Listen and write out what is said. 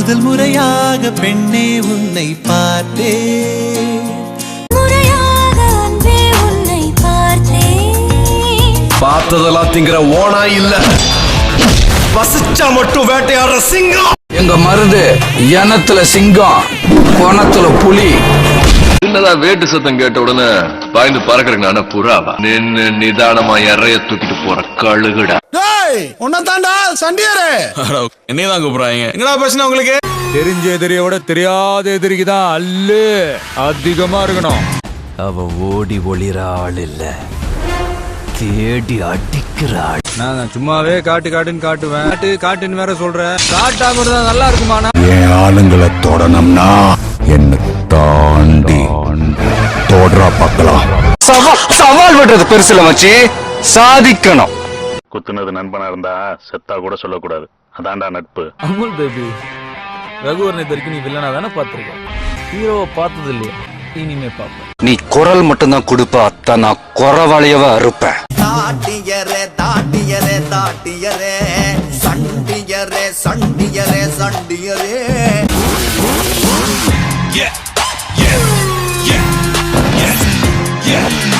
முதல் முறையாக பெண்ணே உன்னை பார்த்தேன், முறையாக அன்பே உன்னை பார்த்தேன். பார்த்ததெல்லாம் திங்கிற ஓனா இல்ல, வசிச்சா மட்டும் வேட்டையாடுற சிங்கம். எங்க மருது எனத்துல சிங்கம், கோணத்துல புலி. என்னதான் வேட்டு சத்தம் கேட்ட உடனே பாய்ந்து பறக்கிறேன். நானே புறாவா? நின்னு நிதானமா இறைய தூக்கிட்டு போற கழுகுடா. உன்னதாண்டா சண்டியாரே. என்னதான் கூப்பிடுறாங்க? என்னடா பிரச்சனை உங்களுக்கு? தெரிஞ்ச எதிரியை விட தெரியாத எதிரிக்கு தான் அல்லு அதிகமா இருக்கணும். அவ ஓடி ஒளிர ஆள் இல்ல, தேடி அடிக்கிற ஆள். நான் சும்மாவே காட்டுன்னு காட்டுவேன். காட்டுன்னு வேற சொல்றேன். காட்டாம இருந்தா நல்லா இருக்குமாண்ணா? என் ஆளுங்களை தொடணும்னா என்ன தாண்டி தோடுறா பார்க்கலாம். சவால் விடுறது பெருசுல மச்சி, சாதிக்கணும். குத்துனது நண்பனா இருந்தா செத்தா கூட சொல்லக்கூடாது. அதான்டா நட்பு. அமுல் பேபி, ரகுவரனை வரைக்கும் நீ வில்லனா தானே பார்த்திருக்க, ஹீரோவை பார்த்தது இல்லையா? இனிமே பாப்ப. நீ குரல் மட்டும்தான் கொடுப்ப, அத்த நான் குறவாளியவ அறுப்பேன். தாட்டியரே தாட்டியரே தாட்டியரே, சண்டியரே சண்டியரே சண்டியரே. Yeah, yeah, yeah, yeah, yeah.